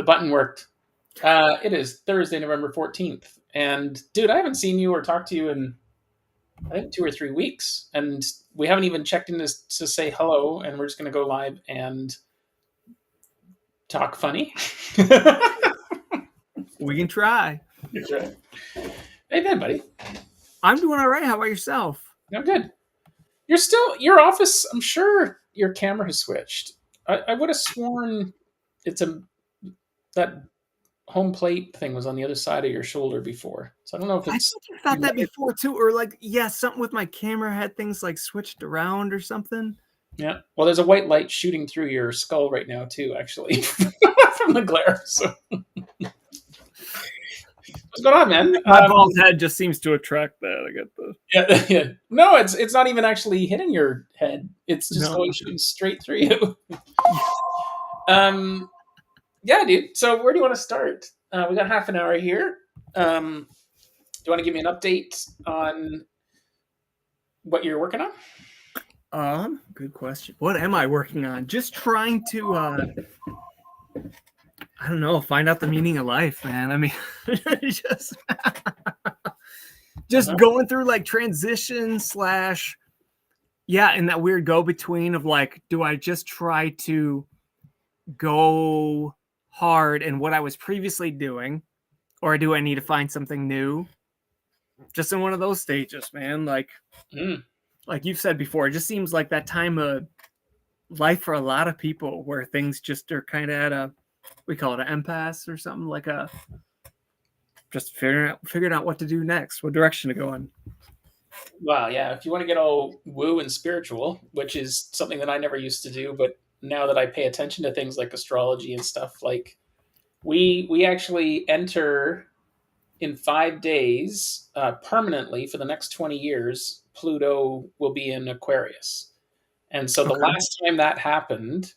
The button worked. It is Thursday, November 14th. And dude, I haven't seen you or talked to you in I think 2 or 3 weeks. And we haven't even checked in to say hello. And we're just going to go live and talk funny. We can try. That's right. Hey, man, buddy. I'm doing all right. How about yourself? I'm good. You're still, your office, I'm sure your camera has switched. I would have sworn that home plate thing was on the other side of your shoulder before. So I don't know if I it's. think I thought that before too, or like, yeah, something with my camera had things like switched around or something. Yeah. Well, there's a white light shooting through your skull right now too, actually, from the glare. So what's going on, man? My bald head just seems to attract that. I get the Yeah. No, it's not even actually hitting your head. It's just going shooting straight through you. Yeah, dude. So where do you want to start? We got half an hour here. Do you want to give me an update on what you're working on? Good question. What am I working on? Just trying to I don't know, find out the meaning of life, man. I mean, just going through like transition / yeah, and that weird go between of like, do I just try to go hard in what I was previously doing, or do I need to find something new? Just in one of those stages, man. Like you've said before, it just seems like that time of life for a lot of people where things just are kind of at we call it an impasse or something, like just figuring out what to do next, what direction to go in. Wow, yeah. If you want to get all woo and spiritual, which is something that I never used to do, but now that I pay attention to things like astrology and stuff, like we actually enter in 5 days permanently for the next 20 years. Pluto will be in Aquarius, and so the last time that happened,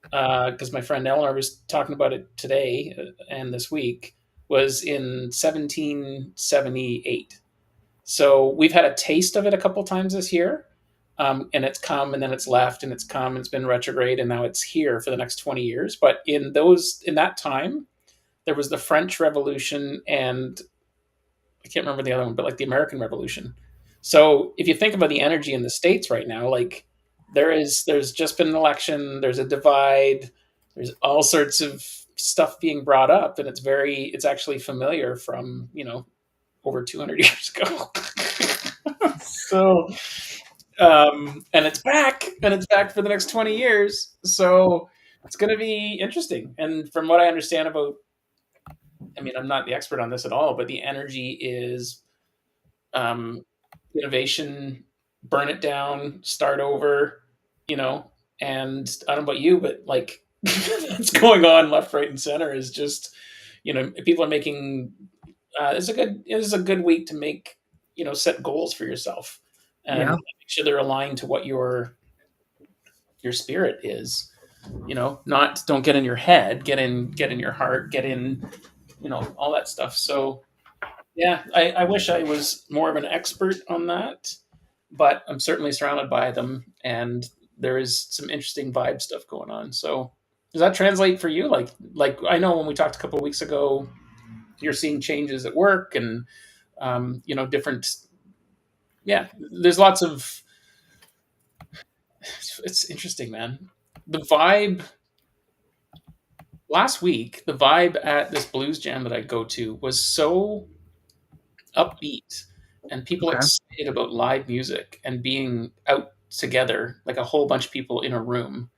because my friend Eleanor was talking about it today and this week, was in 1778. So we've had a taste of it a couple times this year, and it's come and then it's left, and it's come and it's been retrograde, and now it's here for the next 20 years. But in that time, there was the French Revolution, and I can't remember the other one, but like the American Revolution. So if you think about the energy in the States right now, like there's just been an election, there's a divide, there's all sorts of stuff being brought up, and it's actually familiar from, over 200 years ago. So, and it's back for the next 20 years. So it's going to be interesting. And from what I understand about, I mean, I'm not the expert on this at all, but the energy is innovation, burn it down, start over, and I don't know about you, but like what's going on left, right, and center is just, people are making, it's a good week to make, set goals for yourself and make sure they're aligned to what your spirit is, not, don't get in your head, get in your heart, get in, all that stuff. So yeah, I wish I was more of an expert on that, but I'm certainly surrounded by them, and there is some interesting vibe stuff going on. So does that translate for you? Like I know when we talked a couple of weeks ago, you're seeing changes at work and, different, there's lots of, it's interesting, man. The vibe last week, the vibe at this blues jam that I go to was so upbeat, and people excited about live music and being out together, like a whole bunch of people in a room.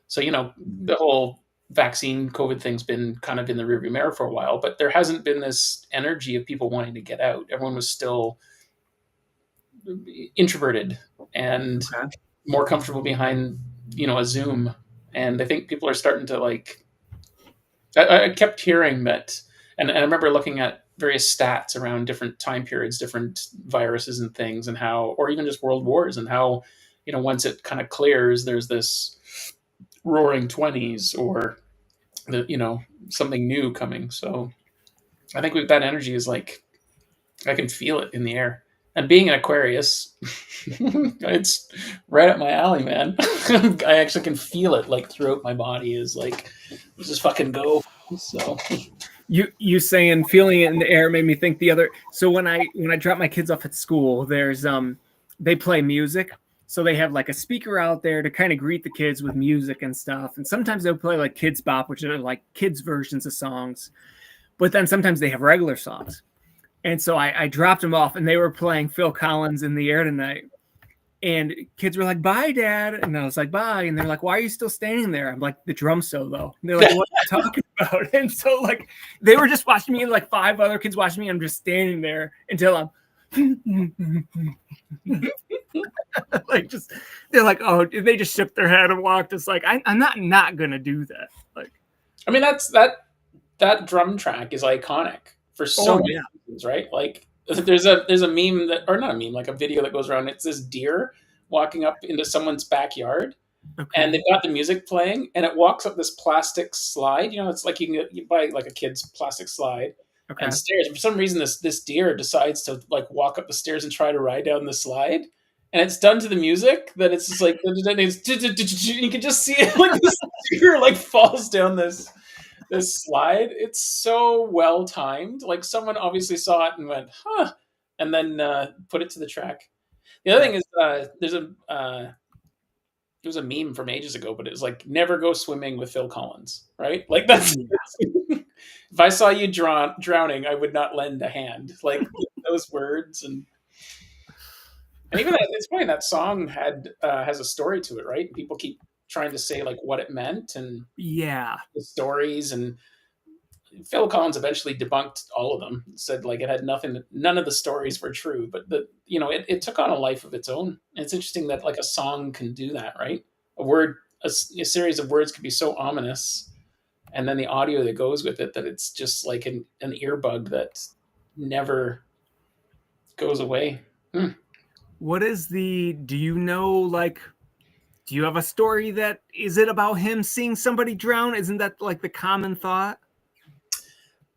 So, the whole vaccine COVID thing's been kind of in the rearview mirror for a while, but there hasn't been this energy of people wanting to get out. Everyone was still introverted and more comfortable behind, a Zoom. And I think people are starting to like, I kept hearing that, and I remember looking at various stats around different time periods, different viruses and things, and how, or even just world wars, and how, once it kind of clears, there's this roaring 20s or something new coming. So I think that energy is like, I can feel it in the air. And being an Aquarius, it's right up my alley, man. I actually can feel it like throughout my body, is like, let's just fucking go. So You saying feeling it in the air made me think the other. So when I drop my kids off at school, there's they play music. So they have like a speaker out there to kind of greet the kids with music and stuff. And sometimes they'll play like Kids Bop, which are like kids versions of songs. But then sometimes they have regular songs. And so I dropped them off and they were playing Phil Collins in the Air Tonight. And kids were like, "Bye, Dad." And I was like, "Bye." And they're like, "Why are you still standing there?" I'm like, "The drum solo." And they're like, "What are you talking about?" And so like they were just watching me and like 5 other kids watching me. I'm just standing there until I'm like just they're like, "Oh," they just shook their head and walked. It's like I'm not gonna do that. Like, I mean, that drum track is iconic for so many yeah. reasons, right? Like there's a meme that, or not a meme, like a video that goes around. It's this deer walking up into someone's backyard, Okay. and they've got the music playing, and it walks up this plastic slide. You know, it's like you buy like a kid's plastic slide Okay. and stairs. And for some reason, this deer decides to like walk up the stairs and try to ride down the slide. And it's done to the music that it's just like you can just see it like this deer like falls down this slide. It's so well timed. Like someone obviously saw it and went, "Huh," and then put it to the track. The other thing is it was a meme from ages ago, but it was like never go swimming with Phil Collins, right? Like that's if I saw you drowning, I would not lend a hand. Like those words and even it's funny that song has a story to it, right? People keep trying to say like what it meant and Yeah. the stories, and Phil Collins eventually debunked all of them. Said like it had nothing, none of the stories were true, but it took on a life of its own. And it's interesting that like a song can do that, right? A word, a series of words can be so ominous, and then the audio that goes with it that it's just like an earbug that never goes away. What is do you know, like, do you have a story that, is it about him seeing somebody drown? Isn't that like the common thought?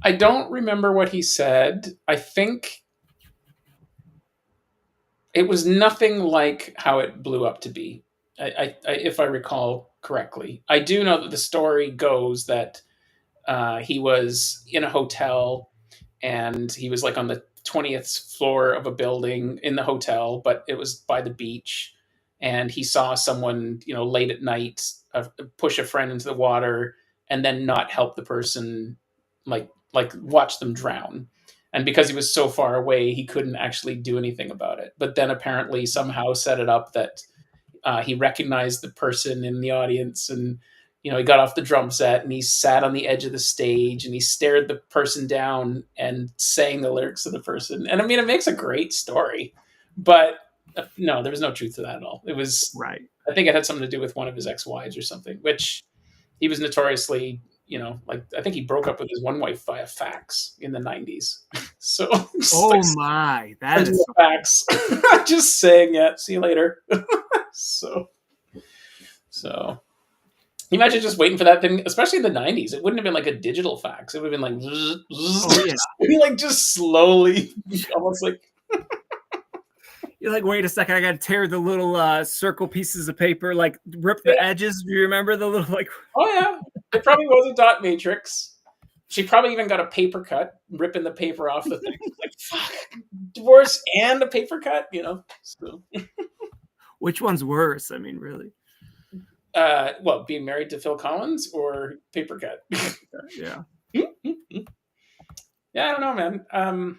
I don't remember what he said. I think it was nothing like how it blew up to be. If I recall correctly, I do know that the story goes that he was in a hotel and he was like on the 20th floor of a building in the hotel, but it was by the beach. And he saw someone, late at night push a friend into the water and then not help the person, like watch them drown. And because he was so far away, he couldn't actually do anything about it. But then apparently somehow set it up that he recognized the person in the audience, and he got off the drum set and he sat on the edge of the stage and he stared the person down and sang the lyrics to the person. And I mean, it makes a great story, but no, there was no truth to that at all. It was, Right. I think it had something to do with one of his ex-wives or something, which he was notoriously, like I think he broke up with his one wife via fax in the 90s. So, Oh like, my, that is fax. Just saying, yeah, see you later. So imagine just waiting for that thing, especially in the 90s. It wouldn't have been like a digital fax. It would have been like, oh yeah. like just slowly, almost like. You're like, wait a second, I got to tear the little circle pieces of paper, like rip the edges. Do you remember the little like? Oh yeah, it probably was a dot matrix. She probably even got a paper cut, ripping the paper off the thing. Like fuck, divorce and a paper cut, So. Which one's worse? I mean, really? Well, being married to Phil Collins or paper cut? Yeah. Yeah, I don't know, man.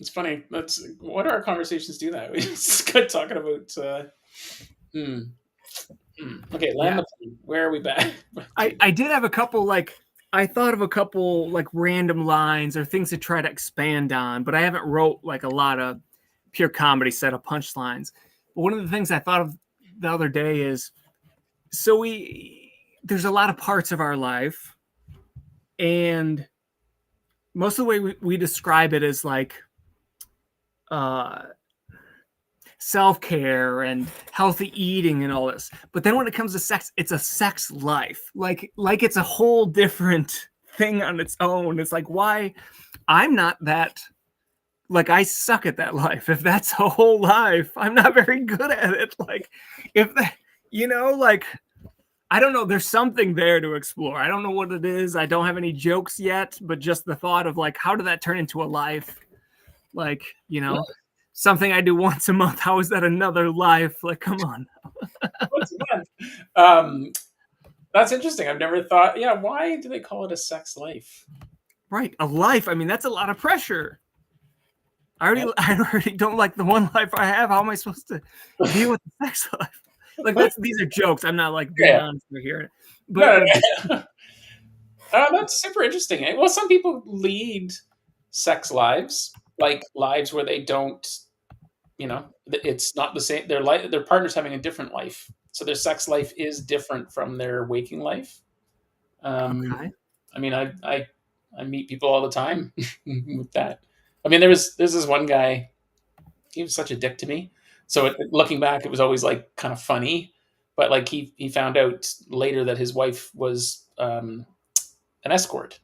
It's funny. What do our conversations do that? We just got talking about. Okay, land the plane. Where are we back? I did have a couple like. I thought of a couple like random lines or things to try to expand on, but I haven't wrote like a lot of pure comedy set of punchlines. But one of the things I thought of the other day is, so there's a lot of parts of our life, and most of the way we describe it is like self-care and healthy eating and all this. But then when it comes to sex, it's a sex life. Like it's a whole different thing on its own. It's like, why? I'm not that, like, I suck at that life. If that's a whole life, I'm not very good at it. Like, if that, like, I don't know. There's something there to explore. I don't know what it is. I don't have any jokes yet, but just the thought of like, how did that turn into a life? Like, something I do once a month. How is that another life? Like, come on. What's that? Um, that's interesting. I've never thought. Yeah, why do they call it a sex life? Right, a life. I mean, that's a lot of pressure. I Yeah. already don't like the one life I have. How am I supposed to deal with the sex life? Like these are jokes. I'm not like being Yeah. honest here, No, but no, no. That's super interesting. Well, some people lead sex lives, like lives where they don't, it's not the same. Their partner's having a different life, so their sex life is different from their waking life. Um, okay. I mean, I meet people all the time with that. I mean, there's this one guy. He was such a dick to me. So looking back, it was always like kind of funny, but like he found out later that his wife was an escort,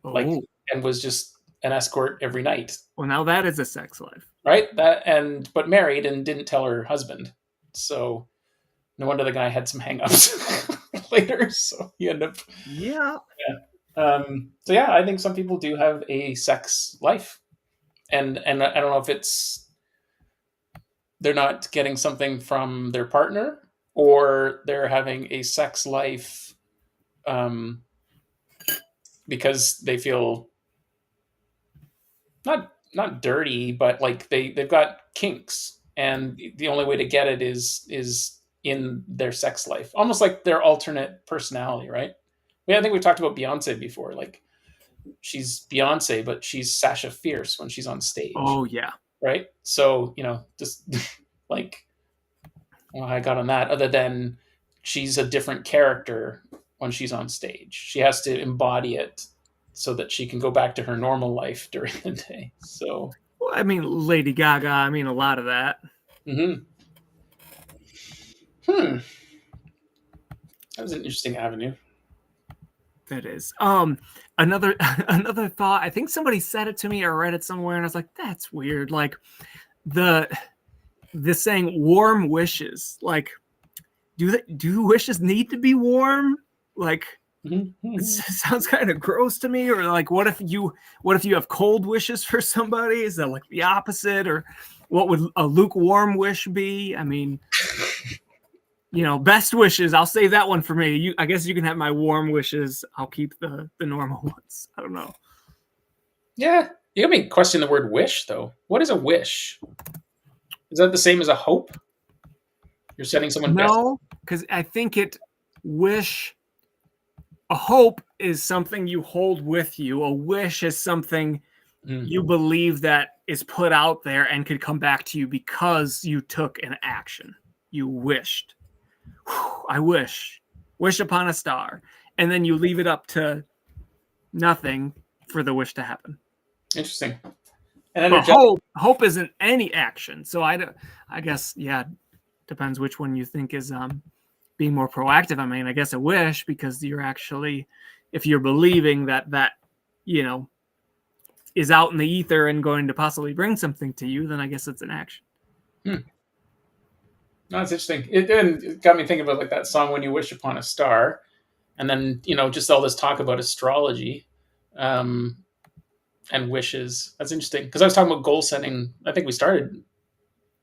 like, Oh, and was just an escort every night, well, now that is a sex life. right? But married and didn't tell her husband. So no wonder the guy had some hangups later. So he ended up, Yeah. yeah. So yeah, I think some people do have a sex life, and I don't know if it's they're not getting something from their partner or they're having a sex life um, because they feel not dirty, but like they've got kinks, and the only way to get it is in their sex life, almost like their alternate personality, right? I think we talked about Beyonce before. Like she's Beyonce, but she's Sasha Fierce when she's on stage, Oh, yeah. right? So just like well, I got on that. Other than she's a different character when she's on stage, she has to embody it so that she can go back to her normal life during the day. So, Well, I mean, Lady Gaga. I mean, a lot of that. hmm hmm, that was an interesting avenue. That is. Another another thought. I think somebody said it to me or read it somewhere, and I was like, that's weird. Like the saying warm wishes. Like, do wishes need to be warm? Like, it Mhm. sounds kind of gross to me. Or like, what if you have cold wishes for somebody? Is that like the opposite? Or what would a lukewarm wish be? I mean, best wishes. I'll save that one for me. I guess you can have my warm wishes. I'll keep the normal ones. I don't know. Yeah, you got me question the word wish though. What is a wish? Is that the same as a hope? You're setting someone best. No, because I think wish a hope is something you hold with you. A wish is something Mm. you believe that is put out there and could come back to you because you took an action. You wished. I wish upon a star, and then you leave it up to nothing for the wish to happen. Interesting. And But energetic. hope isn't any action. So I guess, yeah, depends which one you think is being more proactive. I mean, I guess a wish, because you're actually, if you're believing that you know is out in the ether and going to possibly bring something to you, then I guess it's an action. Hmm. No, that's interesting. It got me thinking about like that song "When You Wish Upon a Star," and then just all this talk about astrology um, and wishes. That's interesting because I was talking about goal setting. I think we started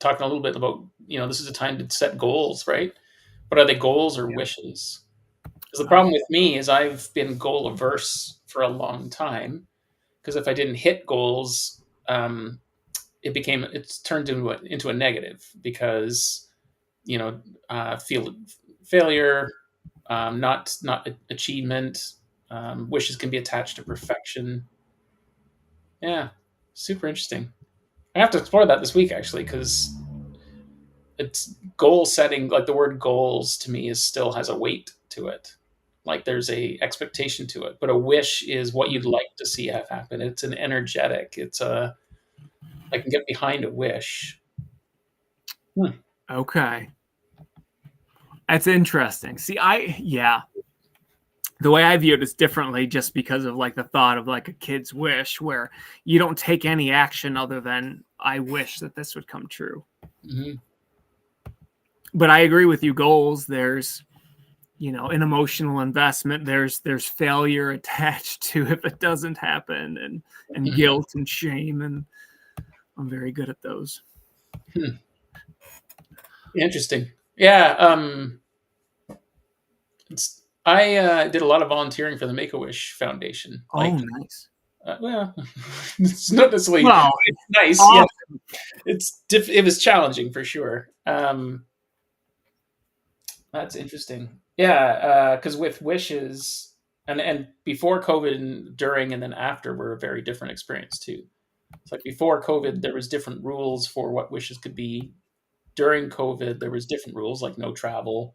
talking a little bit about this is a time to set goals, right? But are they goals or Yeah. wishes? Because the Oh, problem with me is I've been goal averse for a long time. Because if I didn't hit goals, it's turned into a negative because you know feel failure, not achievement. Wishes can be attached to perfection. Yeah, super interesting. I have to explore that this week actually because it's goal setting. Like the word goals to me is still has a weight to it. Like there's a expectation to it, but a wish is what you'd like to see have happen. It's an energetic. I can get behind a wish. Hmm. okay. That's interesting. See, yeah, the way I view it is differently just because of like the thought of like a kid's wish where you don't take any action other than I wish that this would come true. Mhm. But I agree with you. Goals, there's an emotional investment. There's failure attached to if it doesn't happen, and Mhm. guilt and shame, and I'm very good at those. Hmm. Interesting. Yeah. I did a lot of volunteering for the Make a Wish Foundation. Oh, nice. Well, it's not necessarily Well, it's nice. Yeah, awesome. it was challenging for sure. That's interesting. Yeah, because with wishes and before COVID and during and then after were a very different experience too. It's like before COVID, there was different rules for what wishes could be. During COVID, there was different rules like no travel.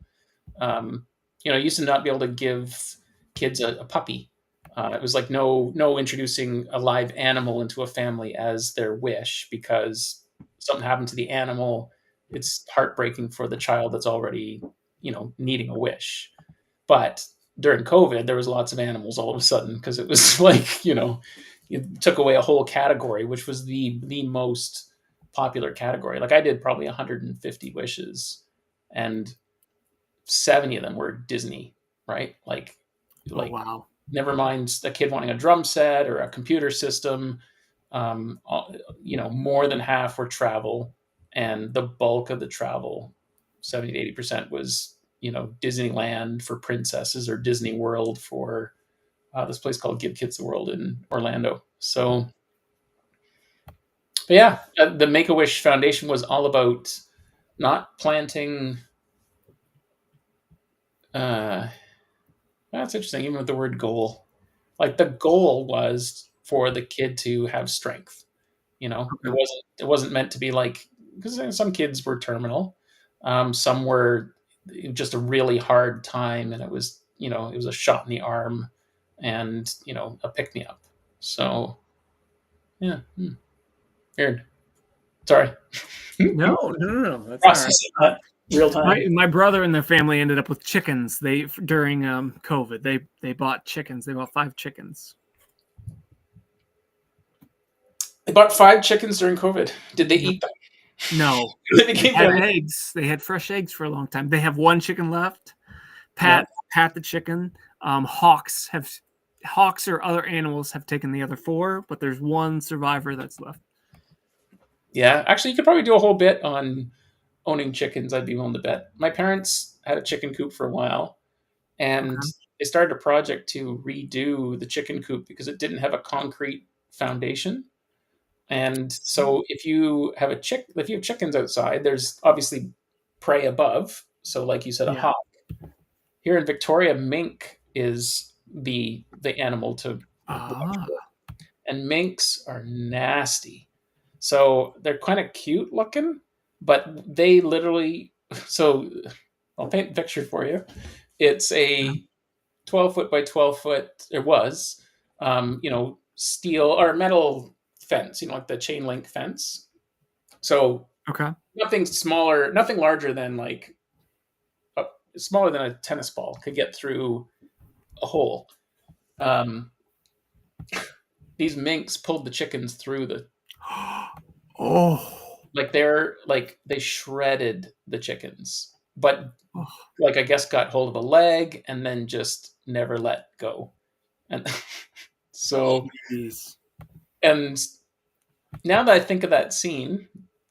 Um, you used to not be able to give kids a puppy. It was like no introducing a live animal into a family as their wish because something happened to the animal. It's heartbreaking for the child that's already needing a wish. But during COVID, there was lots of animals all of a sudden because it was like it took away a whole category, which was the most popular category. Like I did probably 150 wishes, and 70 of them were Disney, right? Oh, Like wow. never mind a kid wanting a drum set or a computer system. More than half were travel, and the bulk of the travel, 70 to 80%, was Disneyland for princesses or Disney World for this place called Give Kids the World in Orlando. So, but yeah, the Make a Wish Foundation was all about not planting. Uh, that's interesting, even with the word goal. Like the goal was for the kid to have strength. It Okay. wasn't meant to be like because some kids were terminal, some were just a really hard time, and it was a shot in the arm, and a pick me up. So yeah, weird. Sorry, No, no, no, no. That's all right. processing that real My time. my brother and their family ended up with chickens. They during COVID, they bought chickens. They bought 5 chickens. They bought 5 chickens during COVID. Did they Yep. eat them? No, they they became had family. eggs. They had fresh eggs for a long time. They have 1 chicken left. Yeah, Pat the chicken. Hawks or other animals have taken the other 4, but there's one survivor that's left. yeah. Actually, you could probably do a whole bit on owning chickens. I'd be willing to bet. My parents had a chicken coop for a while, and Okay. they started a project to redo the chicken coop because it didn't have a concrete foundation. And so if you have chickens outside, there's obviously prey above. So like you said, a Yeah. hawk. Here in Victoria, mink is the animal to watch Ah. for. And minks are nasty. So they're kind of cute looking, but they literally so I'll paint the picture for you. It's a 12 foot by 12 foot. It was, steel or metal fence, like the chain link fence. So Okay. nothing smaller, nothing larger than like a, smaller than a tennis ball could get through a hole. Um, these minks pulled the chickens through the Oh. they shredded the chickens, but Oh, like I guess got hold of a leg and then just never let go. And so jeez. and now that I think of that scene,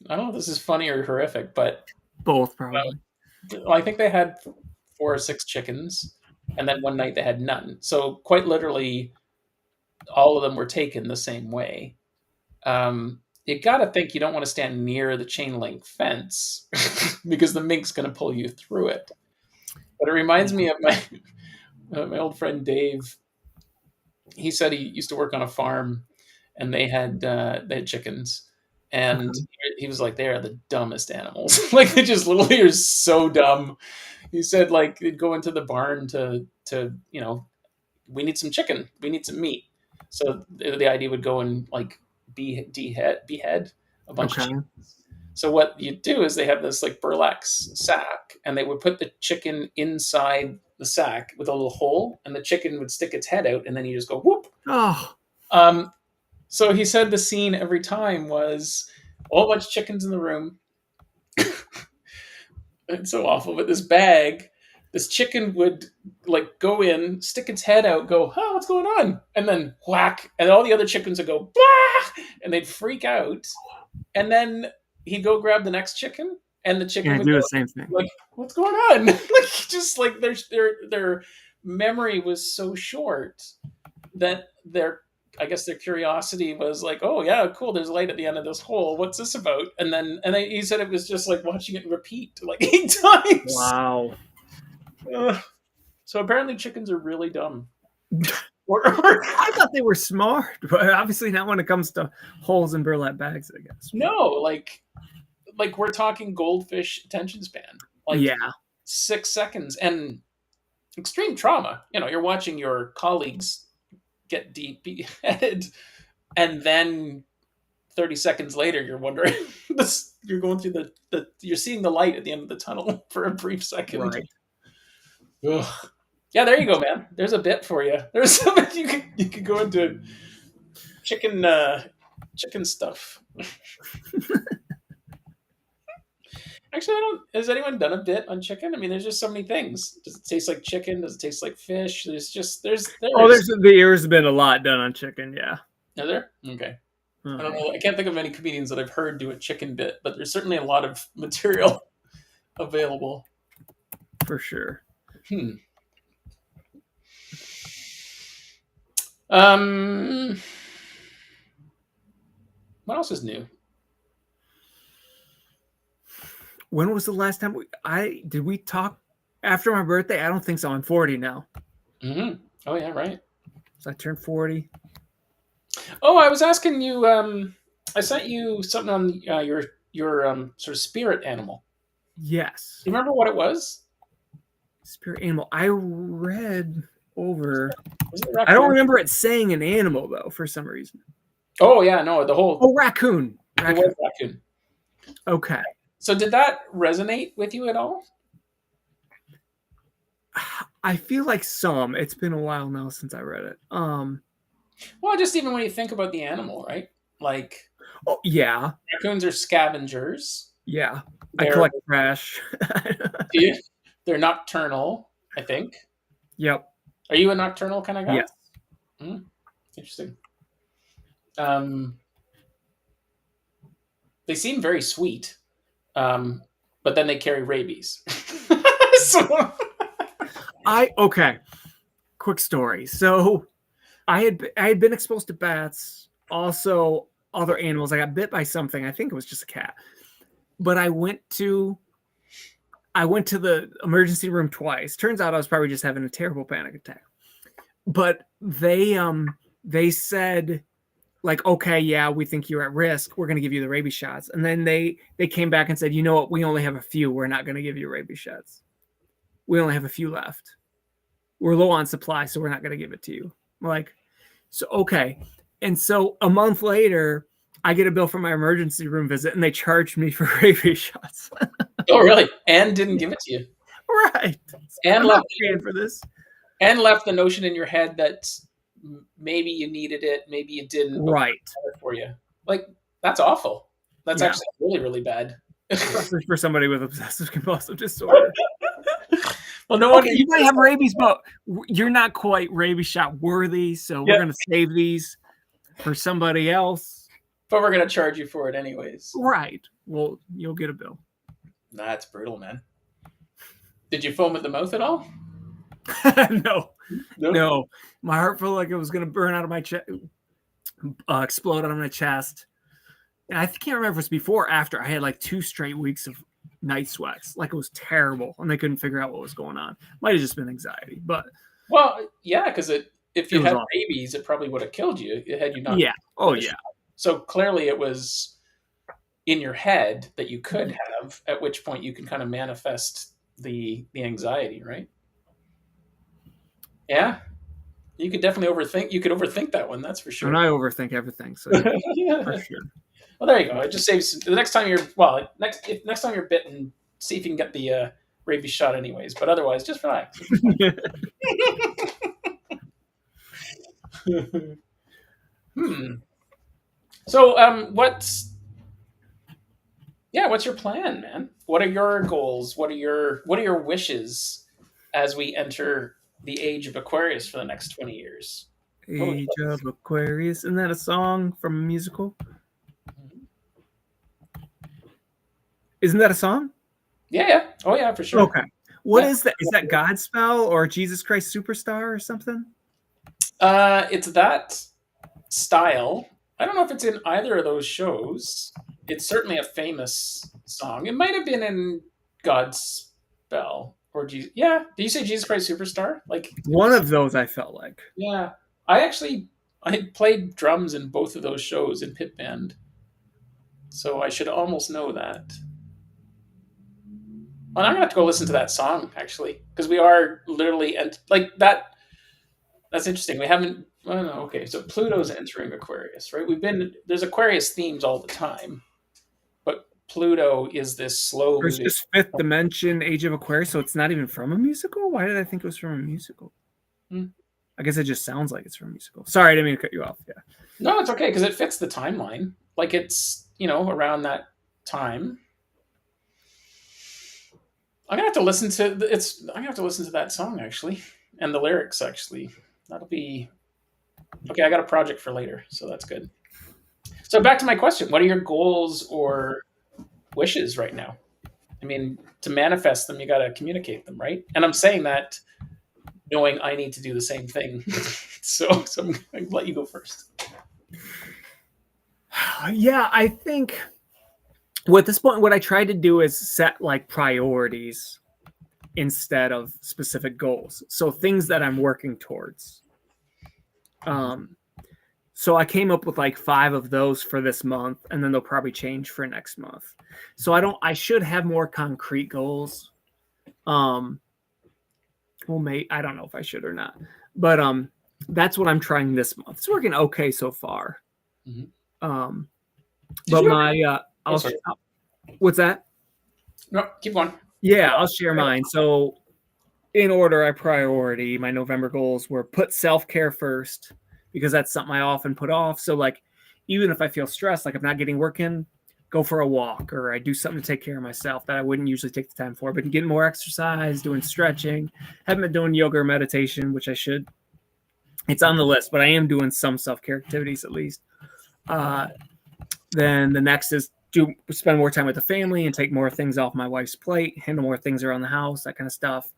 I don't know if this is funny or horrific, but Both probably. I think they had 4 or 6 chickens, and then one night they had none. So quite literally, all of them were taken the same way. You got to think you don't want to stand near the chain link fence because the mink's going to pull you through it. But it reminds Yeah. me of my old friend Dave. He said he used to work on a farm, and they had chickens, and Okay. he was like, they are the dumbest animals. Like they just literally are so dumb. He said like they'd go into the barn to we need some chicken, we need some meat. So the idea would go and like behead a bunch of Okay. chickens. So what you do is they have this like burlap sack, and they would put the chicken inside the sack with a little hole, and the chicken would stick its head out, and then you just go whoop. Oh. Um, so he said the scene every time was a whole bunch of chickens in the room. It's so awful, but this bag this chicken would like go in, stick its head out, go, "Oh, what's going on?" And then whack, and all the other chickens would go, "Blah!" And they'd freak out. And then he'd go grab the next chicken, and the chicken Yeah, would do go the same thing. like, "What's going on?" Like just like their memory was so short that their I guess their curiosity was like, "Oh yeah, cool. There's light at the end of this hole. What's this about?" And then he said it was just like watching it repeat like 8 times. Wow. Ugh. So apparently chickens are really dumb. I thought they were smart, but obviously not when it comes to holes in burlap bags, I guess. No, like we're talking goldfish attention span. Like Yeah. 6 seconds and extreme trauma. You're watching your colleagues get deep headed, and then 30 seconds later, you're wondering this. You're going through you're seeing the light at the end of the tunnel for a brief second. Right. Ugh. Yeah, there you go, man. There's a bit for you. There's something you could go into chicken chicken stuff. Actually, I don't. Has anyone done a bit on chicken? I mean, there's just so many things. Does it taste like chicken? Does it taste like fish? There's been a lot done on chicken, yeah. Is there? Okay. I don't Uh-huh. know. I can't think of any comedians that I've heard do a chicken bit, but there's certainly a lot of material available. For sure. Hmm. Um. What else is new? When was the last time did we talk after my birthday? I don't think so. I'm 40 now. Mm-hmm. Oh yeah, right. So I turned 40. Oh, I was asking you. I sent you something on your sort of spirit animal. Yes. Do you remember what it was? Spirit animal. I read over. Was it I don't raccoon? remember it saying an animal though, for some reason. Oh yeah, no, the whole. Oh, raccoon. It was raccoon. Okay. So did that resonate with you at all? I feel like some. It's been a while now since I read it. Well, just even when you think about the animal, right? Like Oh yeah. raccoons are scavengers. Yeah. I They're collect trash. they're nocturnal, I think. Yep. Are you a nocturnal kind of guy? Yes. Interesting. They seem very sweet, but then they carry rabies. So Okay. Quick story. So I had been exposed to bats, also other animals. I got bit by something. I think it was just a cat. But I went to the emergency room twice. Turns out I was probably just having a terrible panic attack. But they said, like, okay, yeah, we think you're at risk. We're going to give you the rabies shots. And then they came back and said, you know what? We only have a few. We're not going to give you rabies shots. We only have a few left. We're low on supply, so we're not going to give it to you. I'm like, so okay. And so a month later, I get a bill from my emergency room visit, and they charged me for rabies shots. oh, really? And didn't give it to you. Right. And I'm left not paying for this. and left the notion in your head that maybe you needed it, maybe you didn't. But Right. for you, like that's awful. That's Yeah. actually really, really bad. Especially for somebody with obsessive compulsive disorder. Well, no wonder Okay, you might have rabies, but you're not quite rabies shot worthy, so we're going to save these for somebody else. But we're gonna charge you for it anyways. Right. Well, you'll get a bill. That's brutal, man. Did you foam at the mouth at all? No. My heart felt like it was going to burn out of my chest, explode out of my chest. And I can't remember if it was before or after. I had like 2 straight weeks of night sweats. Like it was terrible, and they couldn't figure out what was going on. Might have just been anxiety, but well, yeah, because if you had awful. rabies, it probably would have killed you had you not. Yeah. Oh yeah. So clearly, it was in your head that you could have. At which point, you can kind of manifest the anxiety, right? Yeah, you could definitely overthink. You could overthink that one. That's for sure. And I overthink everything, so Yeah. for sure. Well, there you go. It just saves the next time next time you're bitten, see if you can get the rabies shot, anyways. But otherwise, just relax. So, what's your plan, man? What are your goals? What are your wishes as we enter the age of Aquarius for the next 20 years. What would you Age like to of see? Aquarius. Isn't that a song from a musical? Mhm. Isn't that a song? Yeah, yeah. Oh, yeah, for sure. Okay. What Yeah. is that? Is that Godspell or Jesus Christ Superstar or something? It's that style. I don't know if it's in either of those shows. It's certainly a famous song. It might have been in God's Spell or Jesus. Yeah. Did you say Jesus Christ Superstar? Like it One was. of those I felt like. Yeah. I played drums in both of those shows in pit band, so I should almost know that. And I'm gonna have to go listen to that song actually because we are literally and like that. That's interesting. We haven't. Oh no. Okay, so Pluto's entering Aquarius, right? There's Aquarius themes all the time, but Pluto is this slow Or it's moving. just Fifth Dimension, Age of Aquarius, so it's not even from a musical? Why did I think it was from a musical? Hmm. I guess it just sounds like it's from a musical. Sorry, I didn't mean to cut you off. Yeah. No, it's okay because it fits the timeline. Like it's around that time. I'm gonna have to listen to I'm gonna have to listen to that song actually, and the lyrics actually. That'll be okay. I got a project for later, so that's good. So back to my question: what are your goals or wishes right now? I mean, to manifest them, you got to communicate them, right? And I'm saying that knowing I need to do the same thing. So I'm going to let you go first. Yeah, I think well, at this point, what I try to do is set like priorities instead of specific goals. So things that I'm working towards. Um, so I came up with like 5 of those for this month, and then they'll probably change for next month. So I should have more concrete goals. Um, well, mate, I don't know if I should or not, but that's what I'm trying this month. It's working okay so far. Mm-hmm. Um, Did but you ever? my Oh, I'll sorry. what's that? No, keep going. Yeah, I'll share mine. So in order, I priority my November goals were put self-care first because that's something I often put off. So like even if I feel stressed, like I'm not getting work in, go for a walk or I do something to take care of myself that I wouldn't usually take the time for. But getting more exercise, doing stretching, haven't been doing yoga or meditation, which I should. It's on the list, but I am doing some self-care activities at least. Uh, then the next is do spend more time with the family and take more things off my wife's plate, handle more things around the house, that kind of stuff.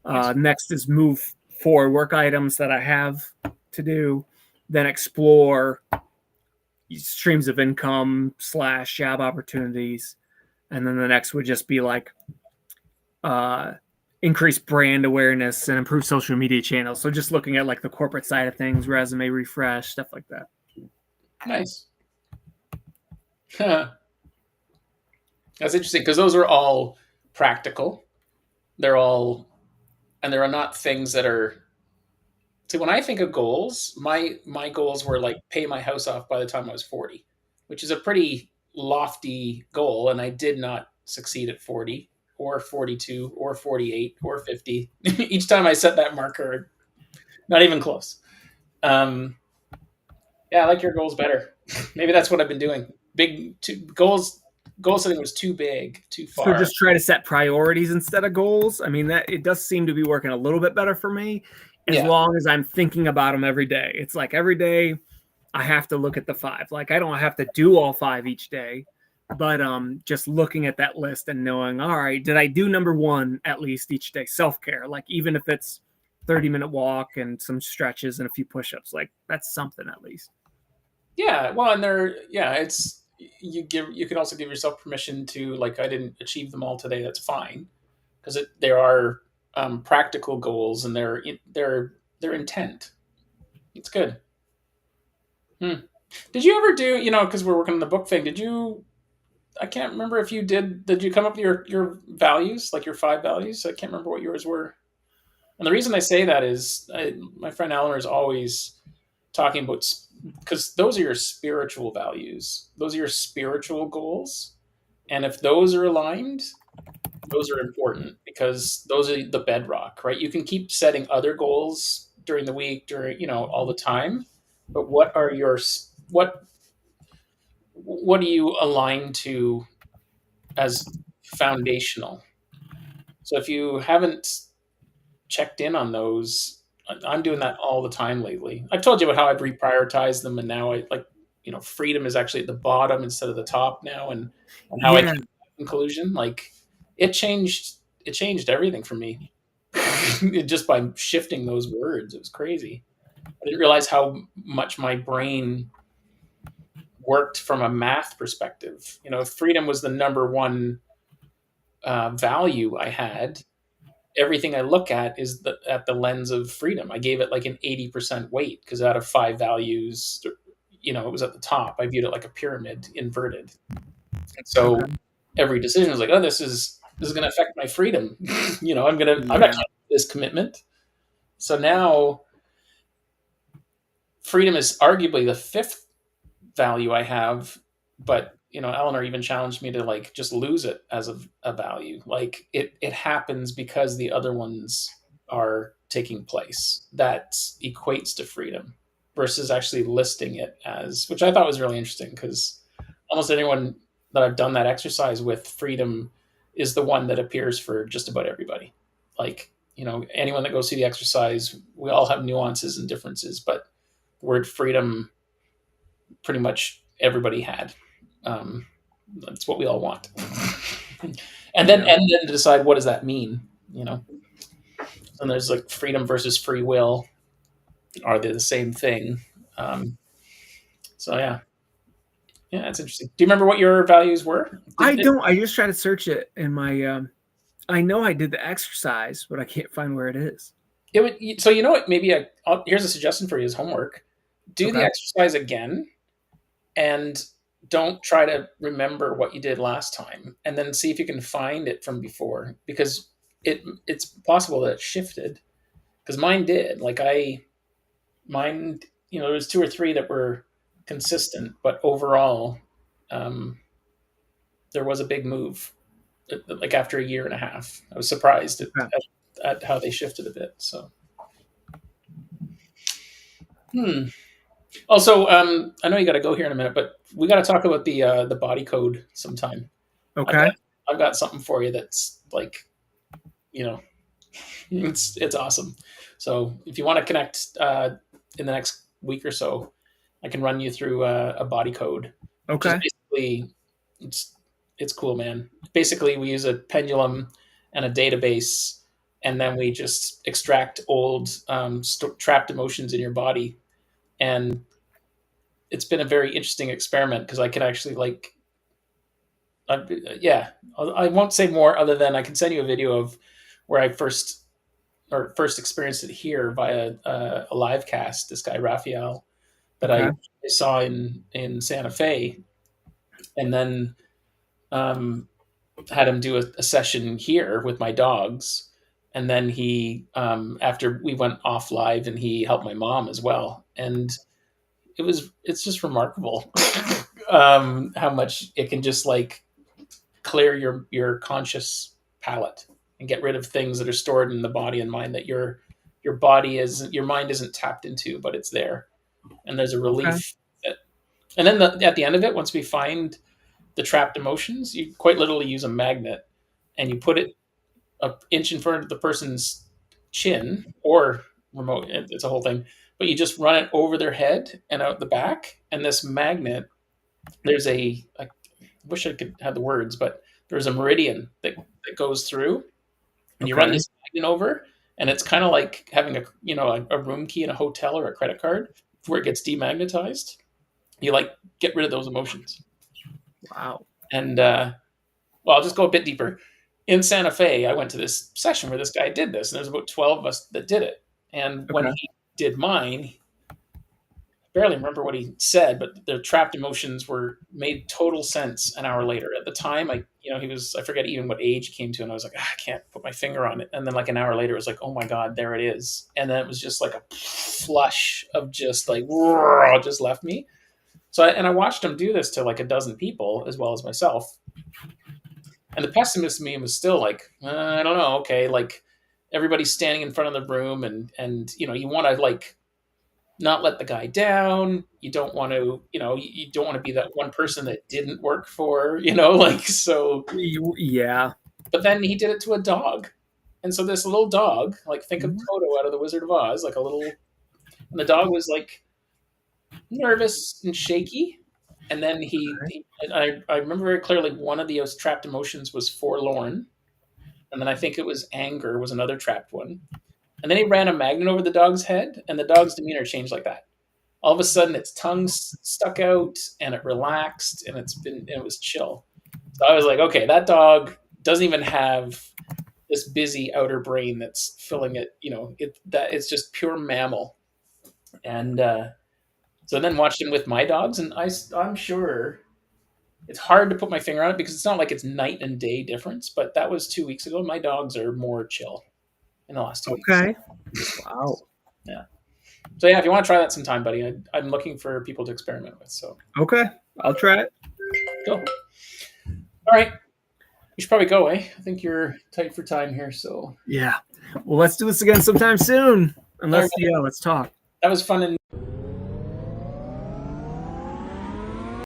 Nice. Next is move forward work items that I have to do, then explore streams of income slash job opportunities. And then the next would just be like uh, increase brand awareness and improve social media channels. So just looking at like the corporate side of things, resume refresh, stuff like that. Nice. That's interesting because those are all practical. They're all, and there are not things that are. See, when I think of goals, my goals were like pay my house off by the time I was 40, which is a pretty lofty goal, and I did not succeed at 40 or 42 or 48 or 50. Each time I set that marker, not even close. Um, yeah, I like your goals better. Maybe that's what I've been doing. Goal setting was too big, too So far. just try to set priorities instead of goals. I mean, that it does seem to be working a little bit better for me as Yeah, long as I'm thinking about them every day. It's like every day I have to look at the 5. Like I don't have to do all 5 each day, but just looking at that list and knowing, all right, did I do number 1 at least each day? Self-care. Like even if it's 30-minute walk and some stretches and a few push-ups, like that's something at least. yeah. Well, and it's you can also give yourself permission to like I didn't achieve them all today. That's fine because there are practical goals and they're intent. It's good. Hmm. Did you ever do because we're working on the book thing? Did you? I can't remember if you did. Did you come up with your values, like your 5 values? I can't remember what yours were. And the reason I say that is my friend Eleanor is always talking about because those are your spiritual values. Those are your spiritual goals, and if those are aligned, those are important because those are the bedrock, right? You can keep setting other goals during the week, during all the time, but what do you align to as foundational? So if you haven't, checked in on those. I'm doing that all the time lately. I've told you about how I've reprioritized them, and now I like, freedom is actually at the bottom instead of the top now, and how I came Yeah. to that conclusion. Like it changed it changed everything for me. Just by shifting those words. It was crazy. I didn't realize how much my brain worked from a math perspective. If freedom was the number one value I had, everything I look at is at the lens of freedom. I gave it like an 80% weight because out of five values, it was at the top. I viewed it like a pyramid inverted. And so Okay. every decision was like, oh, this is going to affect my freedom. I'm Yeah. actually this commitment. So now freedom is arguably the fifth value I have, but Eleanor even challenged me to like just lose it as a value. Like it happens because the other ones are taking place. That equates to freedom versus actually listing it as, which I thought was really interesting because almost anyone that I've done that exercise with, freedom is the one that appears for just about everybody. Like, anyone that goes through the exercise, we all have nuances and differences, but the word freedom pretty much everybody had. Um, that's what we all want. and then Yeah. and then to decide what does that mean, And there's like freedom versus free will. Are they the same thing? Um, so yeah, that's interesting. Do you remember what your values were? I don't. I just try to search it in my. I know I did the exercise, but I can't find where it is. It would, so what? Maybe here's a suggestion for you as homework. Do the Okay. exercise again, and don't try to remember what you did last time, and then see if you can find it from before, because it's possible that it shifted. Because mine did. Like mine, there was two or three that were consistent, but overall, um, there was a big move. Like after a year and a half, I was surprised Okay. at how they shifted a bit. So, hmm. Also, I know you got to go here in a minute, but we got to talk about the body code sometime. I've got Okay. I've got something for you that's like, you know it's awesome. So if you want to connect in the next week or so, I can run you through a body code, which is Okay. basically it's it's cool, man. Basically, we use a pendulum and a database, and then we just extract old trapped emotions in your body, and it's been a very interesting experiment because I can actually yeah, I won't say more other than I can send you a video of where I first experienced it here via a live cast. This guy Raphael that I Okay. saw in Santa Fe, and then um, had him do a session here with my dogs, and then he after we went off live, and he helped my mom as well, and it's just remarkable how much it can just like clear your conscious palette and get rid of things that are stored in the body and mind that your mind isn't tapped into, but it's there, and there's a Okay. relief. And then at the end of it, once we find the trapped emotions, you quite literally use a magnet and you put it an inch in front of the person's chin or remote. It's a whole thing, but you just run it over their head and out the back. And this magnet, there's I wish I could have the words, but there's a meridian that goes through, and you run Okay. this magnet over, and it's kind of like having a room key in a hotel or a credit card where it gets demagnetized. You like get rid of those emotions. Wow. And well, I'll just go a bit deeper. In Santa Fe, I went to this session where this guy did this, and there's about 12 of us that did it. And when Okay. he did mine, I barely remember what he said, but the trapped emotions were made total sense an hour later. At the time, I forget even what age he came to, and I was like, I can't put my finger on it. And then like an hour later, it was like, oh my God, there it is. And then it was just like a flush of just like, just left me. And I watched him do this to like a dozen people as well as myself. And the pessimist in me was still like, I don't know, okay, like everybody's standing in front of the room, and you want to like not let the guy down. You don't want to, you don't want to be that one person that didn't work for, like so. Yeah. But then he did it to a dog, And so this little dog, like think of Toto out of the Wizard of Oz, like a little, and the dog was like nervous and shaky. And then I remember very clearly one of the trapped emotions was forlorn. And then I think it was anger was another trapped one. And then he ran a magnet over the dog's head, and the dog's demeanor changed like that. All of a sudden, its tongue stuck out, and it relaxed, and it was chill. So I was like, okay, that dog doesn't even have this busy outer brain that's filling it. It's just pure mammal. And so then watched him with my dogs, and I'm sure it's hard to put my finger on it because it's not like it's night and day difference. But that was 2 weeks ago. My dogs are more chill in the last 2 weeks. Okay. Wow. Yeah. So yeah, if you want to try that sometime, buddy, I'm looking for people to experiment with. So okay, I'll try it. Go. All right, we should probably go. I think you're tight for time here. So yeah, well, let's do this again sometime soon. And let's talk. That was fun and